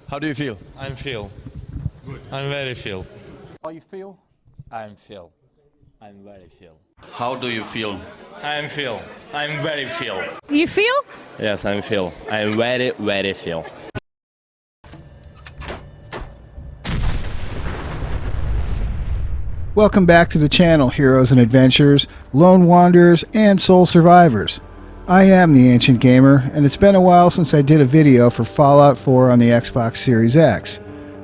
How do you feel? I'm feel. Good. I'm very feel. How you feel? I'm feel. I'm very feel. How do you feel? I'm feel. I'm very feel. You feel? Yes, I'm feel. I'm very, very feel. Welcome back to the channel, Heroes and Adventurers, Lone Wanderers, and Soul Survivors. I am the Ancient Gamer, and it's been a while since I did a video for Fallout 4 on the Xbox Series X.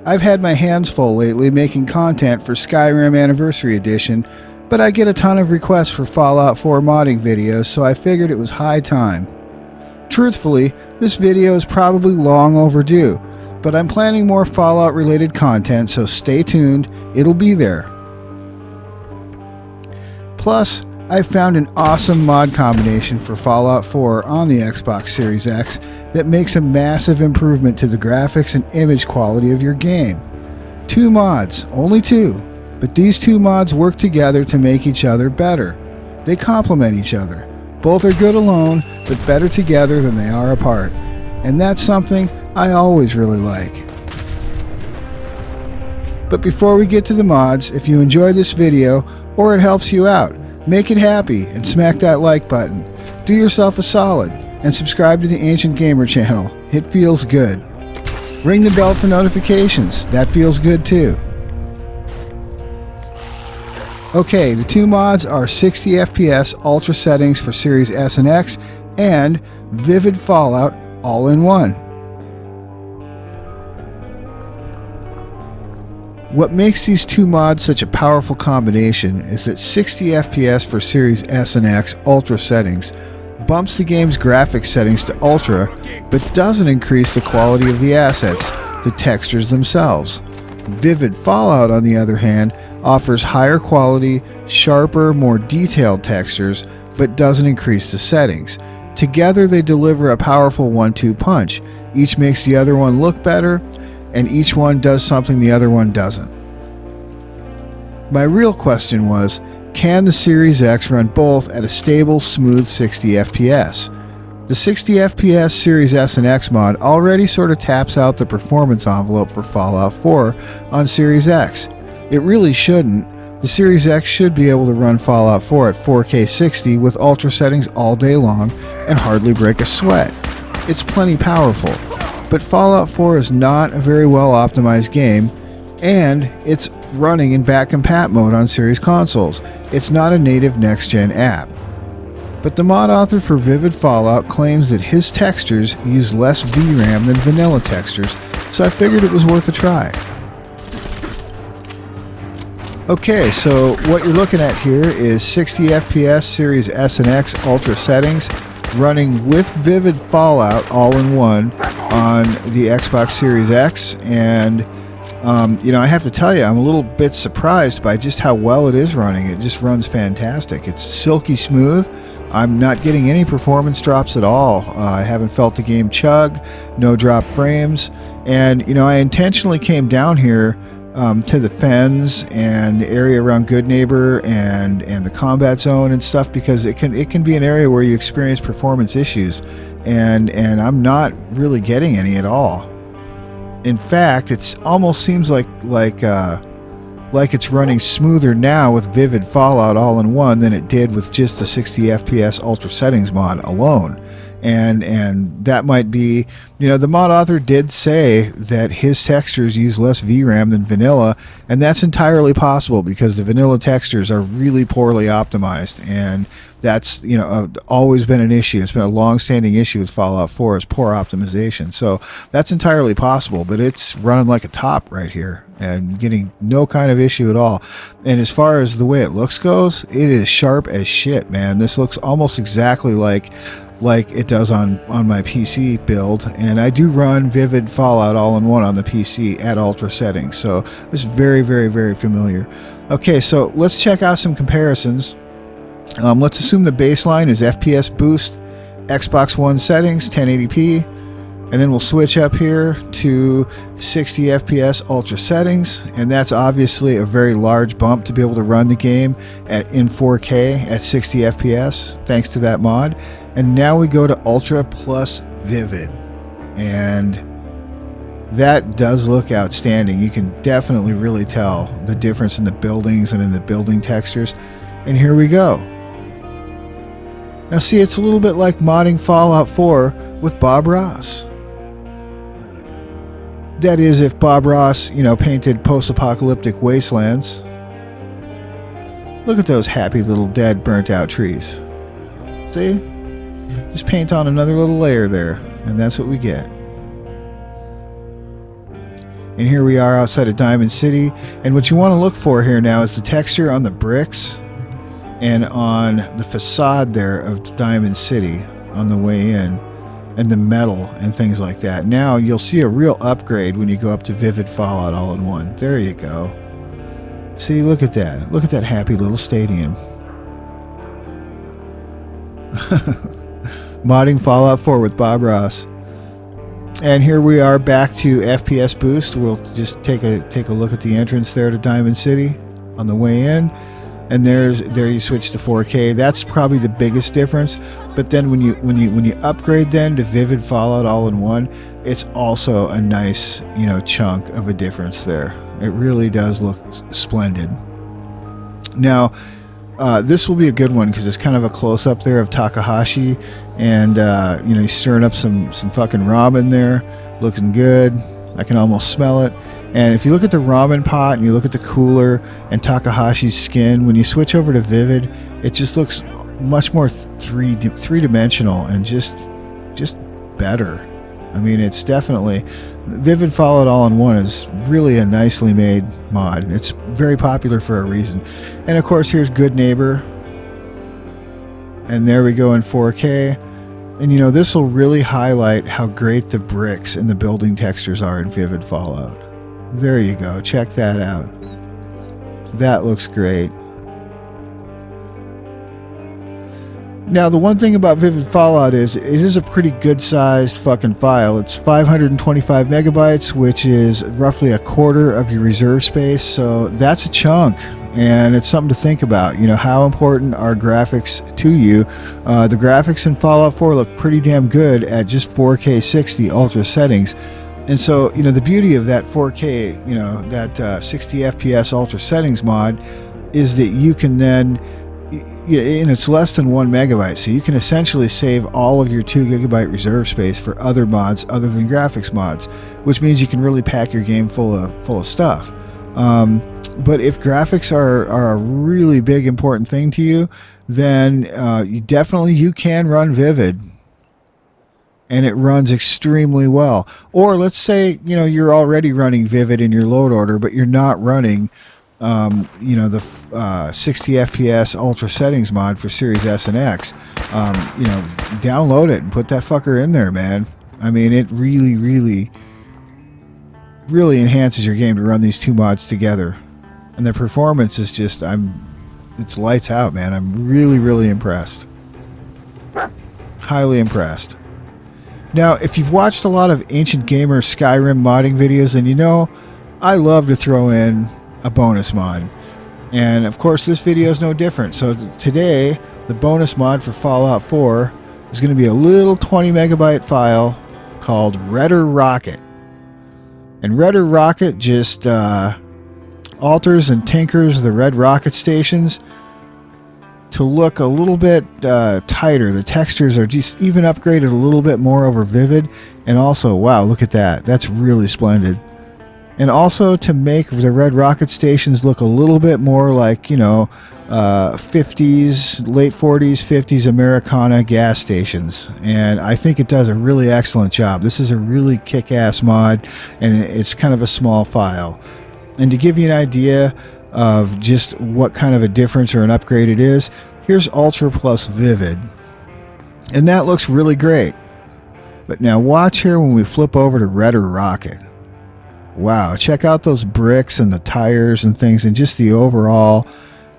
I've had my hands full lately making content for Skyrim Anniversary Edition, but I get a ton of requests for Fallout 4 modding videos, so I figured it was high time. Truthfully, this video is probably long overdue, but I'm planning more Fallout related content, so stay tuned, it'll be there. Plus, I've found an awesome mod combination for Fallout 4 on the Xbox Series X that makes a massive improvement to the graphics and image quality of your game. 2 mods, only 2, but these 2 mods work together to make each other better. They complement each other. Both are good alone, but better together than they are apart. And that's something I always really like. But before we get to the mods, if you enjoy this video or it helps you out, make it happy and smack that like button. Do yourself a solid and subscribe to the Ancient Gamer channel. It feels good. Ring the bell for notifications. That feels good too. Okay, the 2 mods are 60 FPS Ultra settings for Series S and X and Vivid Fallout all in one. What makes these 2 mods such a powerful combination is that 60 FPS for Series S and X Ultra settings bumps the game's graphics settings to Ultra, but doesn't increase the quality of the assets, the textures themselves. Vivid Fallout, on the other hand, offers higher quality, sharper, more detailed textures, but doesn't increase the settings. Together they deliver a powerful 1-2 punch. Each makes the other one look better, and each one does something the other one doesn't. My real question was, can the Series X run both at a stable, smooth 60 FPS? The 60 FPS Series S and X mod already sort of taps out the performance envelope for Fallout 4 on Series X. It really shouldn't. The Series X should be able to run Fallout 4 at 4K 60 with Ultra settings all day long and hardly break a sweat. It's plenty powerful. But Fallout 4 is not a very well optimized game, and it's running in back-compat mode on Series consoles. It's not a native next-gen app. But the mod author for Vivid Fallout claims that his textures use less VRAM than vanilla textures, so I figured it was worth a try. Okay, so what you're looking at here is 60 FPS Series S and X Ultra settings running with Vivid Fallout all in one on the Xbox Series X, and I have to tell you, I'm a little bit surprised by just how well it is running. It just runs fantastic. It's silky smooth. I'm not getting any performance drops at all. I haven't felt the game chug, no drop frames, and I intentionally came down here to the fens and the area around Goodneighbor and the combat zone and stuff, because it can be an area where you experience performance issues, and I'm not really getting any at all. In fact, it almost seems like it's running smoother now with Vivid Fallout all in one than it did with just the 60 FPS Ultra settings mod alone. And that might be, the mod author did say that his textures use less VRAM than vanilla, and that's entirely possible because the vanilla textures are really poorly optimized, and that's always been an issue. It's been a long-standing issue with Fallout 4 is poor optimization. So that's entirely possible, but it's running like a top right here and getting no kind of issue at all. And as far as the way it looks goes, it is sharp as shit, man. This looks almost exactly like it does on my PC build, and I do run Vivid Fallout all in one on the PC at Ultra settings, so it's very, very, very familiar. Okay, so let's check out some comparisons. Let's assume the baseline is FPS boost, Xbox One settings, 1080p, and then we'll switch up here to 60 FPS Ultra settings, and that's obviously a very large bump to be able to run the game in 4K at 60 FPS, thanks to that mod. And now we go to Ultra plus Vivid, and That does look outstanding. You can definitely really tell the difference in the buildings and in the building textures. And here we go. Now see, it's a little bit like modding Fallout 4 with Bob Ross. That is, if Bob Ross, painted post-apocalyptic wastelands. Look at those happy little dead, burnt-out trees. See? Just paint on another little layer there, and that's what we get. And here we are outside of Diamond City, and what you want to look for here now is the texture on the bricks and on the facade there of Diamond City on the way in, and the metal and things like that. Now you'll see a real upgrade when you go up to Vivid Fallout All-in-One. There you go. See, look at that. Look at that happy little stadium. Modding Fallout 4 with Bob Ross. And here we are back to FPS boost. We'll just take a look at the entrance there to Diamond City on the way in. And there you switch to 4K. That's probably the biggest difference. But then when you upgrade then to Vivid Fallout All-in-One, it's also a nice, chunk of a difference there. It really does look splendid. Now, this will be a good one because it's kind of a close-up there of Takahashi, and he's stirring up some fucking ramen there, looking good. I can almost smell it. And if you look at the ramen pot and you look at the cooler and Takahashi's skin, when you switch over to Vivid, it just looks much more three-dimensional and just better. I mean, it's definitely... Vivid Fallout All-in-One is really a nicely made mod. It's very popular for a reason. And of course, here's Good Neighbor. And there we go in 4K. And this will really highlight how great the bricks and the building textures are in Vivid Fallout. There you go. Check that out. That looks great. Now, the one thing about Vivid Fallout is it is a pretty good-sized fucking file. It's 525 megabytes, which is roughly a quarter of your reserve space, so that's a chunk, and it's something to think about. How important are graphics to you? The graphics in Fallout 4 look pretty damn good at just 4K 60 ultra settings, and so, the beauty of that 4K, that 60 FPS ultra settings mod is that you can then... and it's less than 1 megabyte, so you can essentially save all of your 2 gigabyte reserve space for other mods other than graphics mods, which means you can really pack your game full of stuff. But if graphics are a really big important thing to you, then you can run Vivid, and it runs extremely well. Or let's say you're already running Vivid in your load order, but you're not running the 60 FPS ultra settings mod for Series S and X. Download it and put that fucker in there, man. I mean, it really, really, really enhances your game to run these two mods together. And the performance is just, it's lights out, man. I'm really, really impressed. Highly impressed. Now, if you've watched a lot of Ancient Gamer Skyrim modding videos, then I love to throw in a bonus mod. And of course, this video is no different. So today, the bonus mod for Fallout 4 is going to be a little 20 megabyte file called Redder Rocket. And Redder Rocket just alters and tinkers the Red Rocket stations to look a little bit tighter. The textures are just even upgraded a little bit more over Vivid. And also, wow, look at that. That's really splendid. And also to make the Red Rocket stations look a little bit more like, 50s, late 40s, 50s Americana gas stations. And I think it does a really excellent job. This is a really kick-ass mod, and it's kind of a small file. And to give you an idea of just what kind of a difference or an upgrade it is, here's Ultra plus Vivid. And that looks really great. But now watch here when we flip over to Redder Rocket. Wow, check out those bricks and the tires and things and just the overall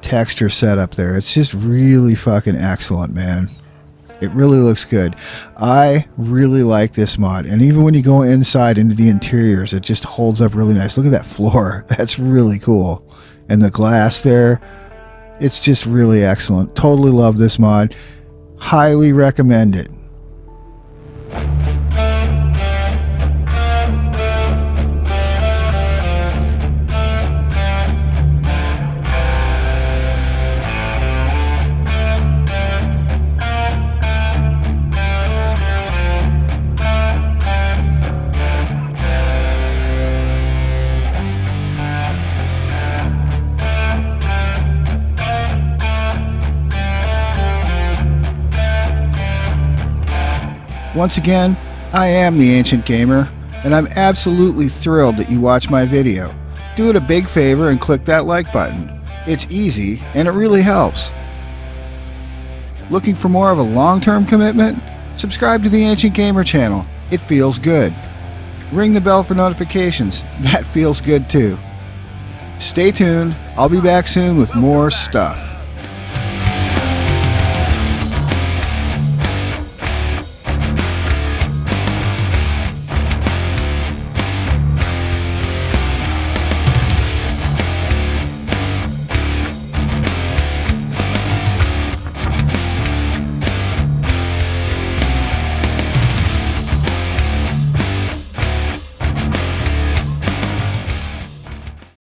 texture setup there. It's just really fucking excellent, man. It really looks good. I really like this mod. And even when you go inside into the interiors, it just holds up really nice. Look at that floor. That's really cool. And the glass there, it's just really excellent. Totally love this mod. Highly recommend it. Once again, I am the Ancient Gamer, and I'm absolutely thrilled that you watch my video. Do it a big favor and click that like button. It's easy, and it really helps. Looking for more of a long-term commitment? Subscribe to the Ancient Gamer channel. It feels good. Ring the bell for notifications. That feels good too. Stay tuned. I'll be back soon with more stuff.